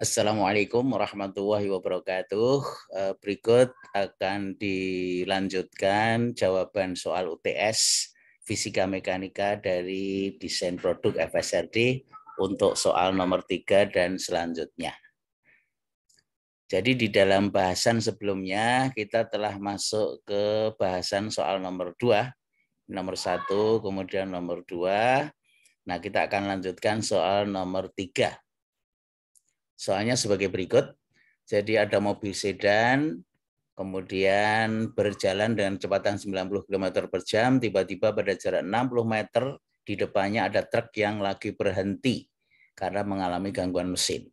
Assalamualaikum warahmatullahi wabarakatuh. Berikut akan dilanjutkan jawaban soal UTS Fisika Mekanika dari desain produk FSRD untuk soal nomor 3 dan selanjutnya. Jadi di dalam bahasan sebelumnya kita telah masuk ke bahasan soal nomor 2, nomor 1, kemudian nomor 2. Nah, kita akan lanjutkan soal nomor 3. Soalnya sebagai berikut. Jadi ada mobil sedan, kemudian berjalan dengan kecepatan 90 km per jam, tiba-tiba pada jarak 60 meter, di depannya ada truk yang lagi berhenti karena mengalami gangguan mesin.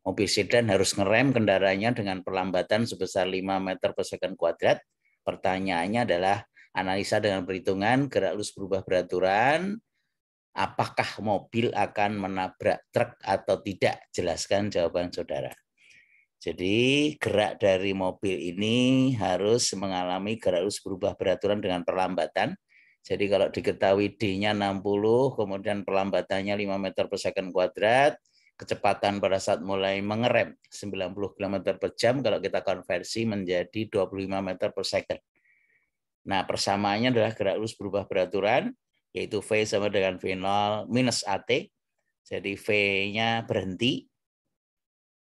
Mobil sedan harus ngerem kendaraannya dengan perlambatan sebesar 5 meter per second kuadrat. Pertanyaannya adalah analisa dengan perhitungan gerak lurus berubah beraturan, apakah mobil akan menabrak truk atau tidak? Jelaskan jawaban saudara. Jadi gerak dari mobil ini harus mengalami gerak lurus berubah beraturan dengan perlambatan. Jadi kalau diketahui D-nya 60, kemudian perlambatannya 5 meter per second kuadrat, kecepatan pada saat mulai mengerem 90 km per jam, kalau kita konversi menjadi 25 meter per second. Nah, persamaannya adalah gerak lurus berubah beraturan, yaitu V sama dengan V0 minus AT. Jadi V-nya berhenti.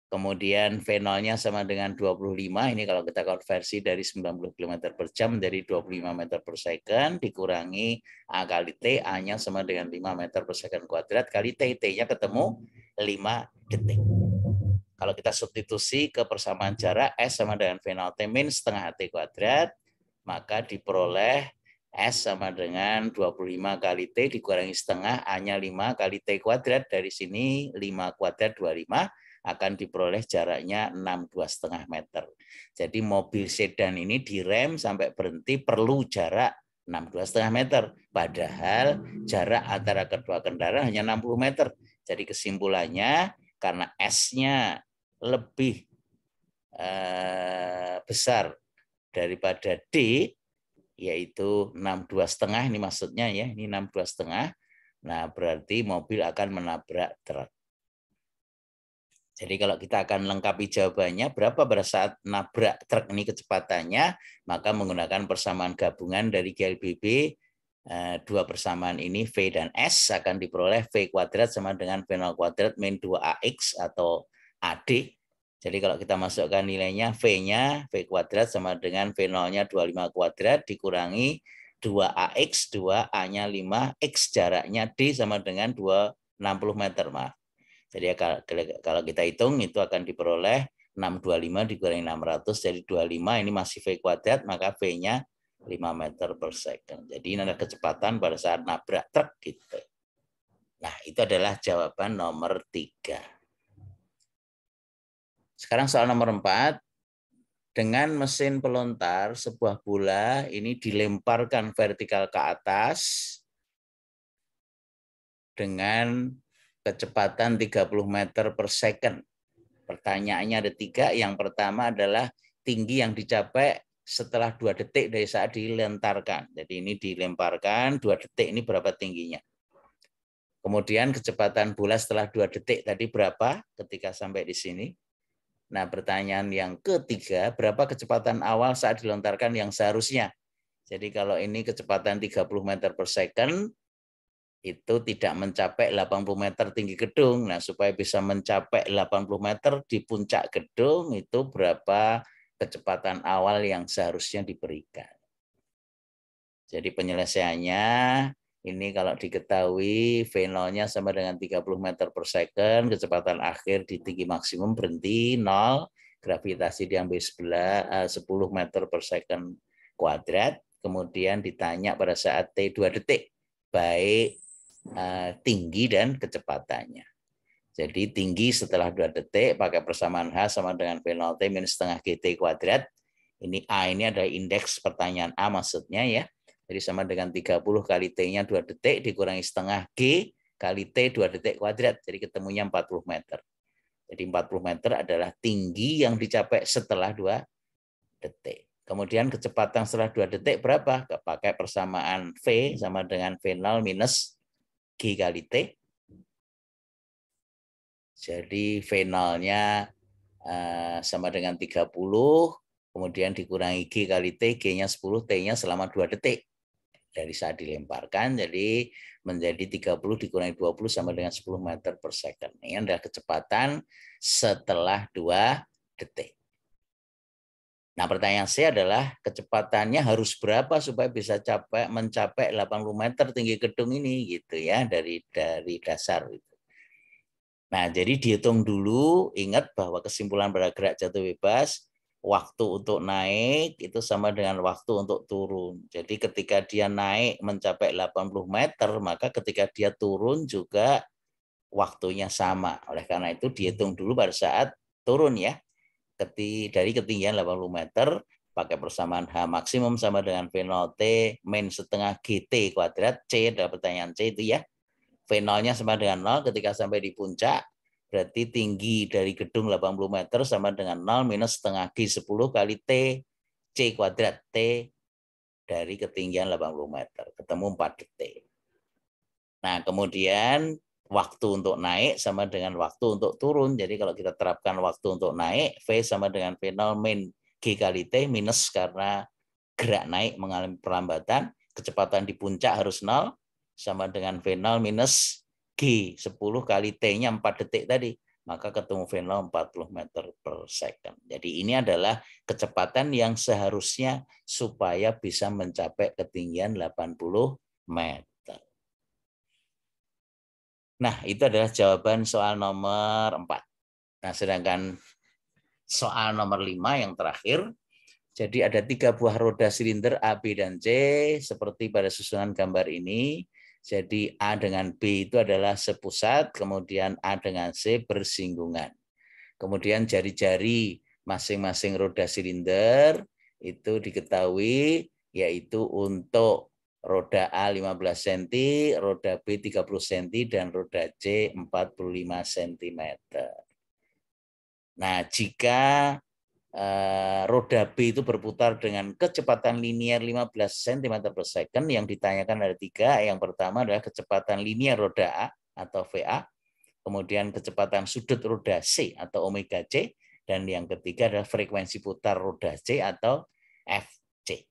Kemudian V0-nya sama dengan 25. Ini kalau kita konversi dari 90 km per jam dari 25 meter per second dikurangi A kali T. A-nya sama dengan 5 meter per second kuadrat kali T. T-nya ketemu 5 detik. Kalau kita substitusi ke persamaan jarak S sama dengan V0 T min setengah T kuadrat, maka diperoleh S sama dengan 25 kali T dikurangi setengah, A-nya 5 kali T kuadrat. Dari sini 5 kuadrat 25 akan diperoleh jaraknya 62,5 meter. Jadi mobil sedan ini direm sampai berhenti perlu jarak 62,5 meter. Padahal jarak antara kedua kendaraan hanya 60 meter. Jadi kesimpulannya karena S-nya lebih besar daripada D, yaitu 62,5, ini maksudnya ya, ini 62,5. Nah, berarti mobil akan menabrak truk. Jadi kalau kita akan lengkapi jawabannya berapa pada saat nabrak truk ini kecepatannya, maka menggunakan persamaan gabungan dari GLBB, dua persamaan ini V dan S akan diperoleh V kuadrat sama dengan V0 kuadrat min 2AX atau AD. Jadi kalau kita masukkan nilainya, V-nya V kuadrat sama dengan V0-nya 25 kuadrat dikurangi 2AX, 2A-nya 5, X jaraknya D sama dengan 260 meter, maaf. Jadi kalau kita hitung itu akan diperoleh 625 dikurangi 600 jadi 25, ini masih V kuadrat, maka V-nya 5 meter per second. Jadi ini ada kecepatan pada saat nabrak truk gitu. Nah, itu adalah jawaban nomor 3. Sekarang soal nomor 4. Dengan mesin pelontar, sebuah bola ini dilemparkan vertikal ke atas dengan kecepatan 30 meter per second. Pertanyaannya ada 3. Yang pertama adalah tinggi yang dicapai setelah 2 detik dari saat dilentarkan. Jadi ini dilemparkan 2 detik, ini berapa tingginya. Kemudian kecepatan bola setelah 2 detik tadi berapa ketika sampai di sini. Nah, pertanyaan yang ketiga, berapa kecepatan awal saat dilontarkan yang seharusnya. Jadi kalau ini kecepatan 30 meter per second, itu tidak mencapai 80 meter tinggi gedung. Nah, supaya bisa mencapai 80 meter di puncak gedung, itu berapa kecepatan awal yang seharusnya diberikan. Jadi penyelesaiannya, ini kalau diketahui V0-nya sama dengan 30 meter per second, kecepatan akhir di tinggi maksimum berhenti 0, gravitasi diambil 10 meter per second kuadrat, kemudian ditanya pada saat T 2 detik, baik tinggi dan kecepatannya. Jadi tinggi setelah 2 detik pakai persamaan H sama dengan V0 T minus setengah GT kuadrat. Ini A ini adalah indeks pertanyaan A maksudnya ya. Jadi sama dengan 30 kali T-nya 2 detik dikurangi setengah G kali T 2 detik kuadrat. Jadi ketemunya 40 meter. Jadi 40 meter adalah tinggi yang dicapai setelah 2 detik. Kemudian kecepatan setelah 2 detik berapa? Pakai persamaan V sama dengan V0 minus G kali T. Jadi V0-nya sama dengan 30, kemudian dikurangi G kali T, G-nya 10, T-nya selama 2 detik. Dari saat dilemparkan, jadi menjadi 30 dikurangi 20 sama dengan 10 meter per second. Ini adalah kecepatan setelah 2 detik. Nah, pertanyaan saya adalah kecepatannya harus berapa supaya bisa mencapai 80 meter tinggi gedung ini gitu ya, dari dasar itu. Nah, jadi dihitung dulu, ingat bahwa kesimpulan pada gerak jatuh bebas, waktu untuk naik itu sama dengan waktu untuk turun. Jadi ketika dia naik mencapai 80 meter, maka ketika dia turun juga waktunya sama. Oleh karena itu dihitung dulu pada saat turun ya. Dari ketinggian 80 meter, pakai persamaan H maksimum sama dengan V0 T min setengah GT kuadrat, C adalah pertanyaan C itu ya. V0-nya sama dengan 0 ketika sampai di puncak, berarti tinggi dari gedung 80 meter sama dengan 0 minus setengah G 10 kali T, C kuadrat T dari ketinggian 80 meter. Ketemu 4 detik. Nah, kemudian waktu untuk naik sama dengan waktu untuk turun. Jadi kalau kita terapkan waktu untuk naik, V sama dengan V0 min G kali T minus karena gerak naik mengalami perlambatan, kecepatan di puncak harus 0, sama dengan V0 minus G 10 kali T-nya 4 detik tadi. Maka ketemu V0 40 meter per second. Jadi ini adalah kecepatan yang seharusnya supaya bisa mencapai ketinggian 80 meter. Nah, itu adalah jawaban soal nomor 4. Nah, sedangkan soal nomor 5 yang terakhir, jadi ada 3 buah roda silinder A, B, dan C seperti pada susunan gambar ini. Jadi A dengan B itu adalah sepusat, kemudian A dengan C bersinggungan. Kemudian jari-jari masing-masing roda silinder itu diketahui yaitu untuk roda A 15 cm, roda B 30 cm, dan roda C 45 cm. Nah, jika roda B itu berputar dengan kecepatan linier 15 cm per second, yang ditanyakan ada 3. Yang pertama adalah kecepatan linier roda A atau VA, kemudian kecepatan sudut roda C atau omega C, dan yang ketiga adalah frekuensi putar roda C atau FC.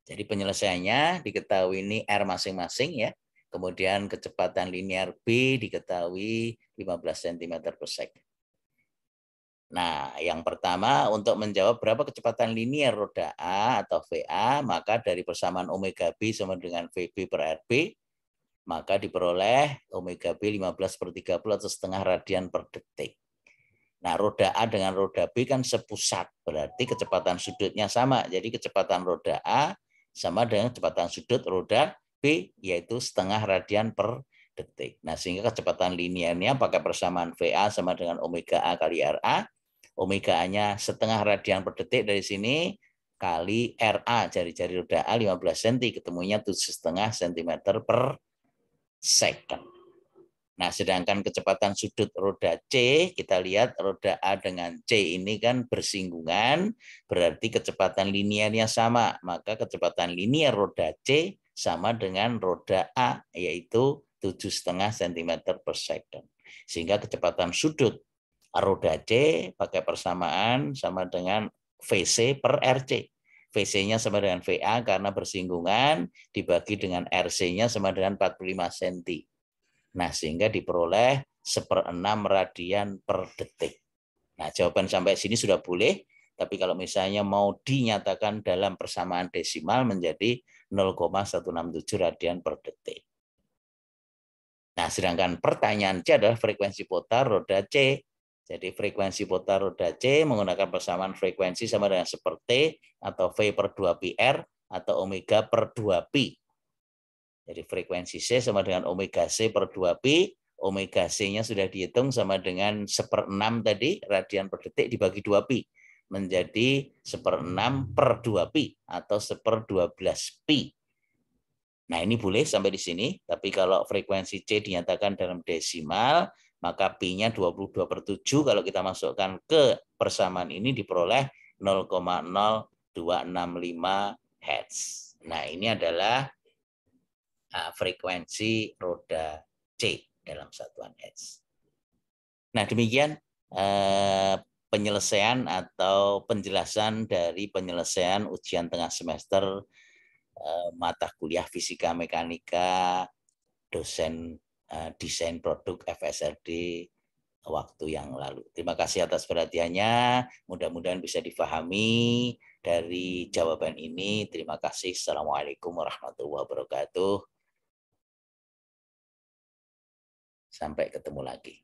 Jadi penyelesaiannya diketahui ini R masing-masing ya. Kemudian kecepatan linear B diketahui 15 cm per second. Nah, yang pertama untuk menjawab berapa kecepatan linear roda A atau VA, maka dari persamaan omega B sama dengan VB per RB, maka diperoleh omega B 15/30 atau setengah radian per detik. Nah, roda A dengan roda B kan sepusat, berarti kecepatan sudutnya sama. Jadi kecepatan roda A sama dengan kecepatan sudut roda B, yaitu setengah radian per detik. Nah, sehingga kecepatan linearnya pakai persamaan VA sama dengan omega A kali RA. Omega A-nya setengah radian per detik dari sini, kali RA, jari-jari roda A 15 cm, ketemunya 7,5 cm per second. Nah, sedangkan kecepatan sudut roda C, kita lihat roda A dengan C ini kan bersinggungan, berarti kecepatan linearnya sama. Maka kecepatan linear roda C sama dengan roda A, yaitu 7,5 cm per second. Sehingga kecepatan sudut roda C pakai persamaan sama dengan VC per RC. VC-nya sama dengan VA karena bersinggungan, dibagi dengan RC-nya sama dengan 45 cm. Nah, sehingga diperoleh 1/6 radian per detik. Nah, jawaban sampai sini sudah boleh, tapi kalau misalnya mau dinyatakan dalam persamaan desimal menjadi 0,167 radian per detik. Nah, sedangkan pertanyaan C adalah frekuensi putar roda C. Jadi frekuensi putar roda C menggunakan persamaan frekuensi sama dengan seperti atau V per 2 PR atau omega per 2pi. Jadi frekuensi C sama dengan omega C per 2pi. Omega C-nya sudah dihitung sama dengan 1/6 tadi, radian per detik dibagi 2pi. Menjadi 1/6 per 2pi atau 1/12pi. Nah, ini boleh sampai di sini, tapi kalau frekuensi C dinyatakan dalam desimal, maka Pi-nya 22/7 kalau kita masukkan ke persamaan ini diperoleh 0,0265 Hz. Nah, ini adalah frekuensi roda C dalam satuan Hz. Nah, demikian penyelesaian atau penjelasan dari penyelesaian ujian tengah semester mata kuliah Fisika Mekanika dosen desain produk FSRD waktu yang lalu. Terima kasih atas perhatiannya. Mudah-mudahan bisa difahami dari jawaban ini. Terima kasih. Assalamualaikum warahmatullahi wabarakatuh. Sampai ketemu lagi.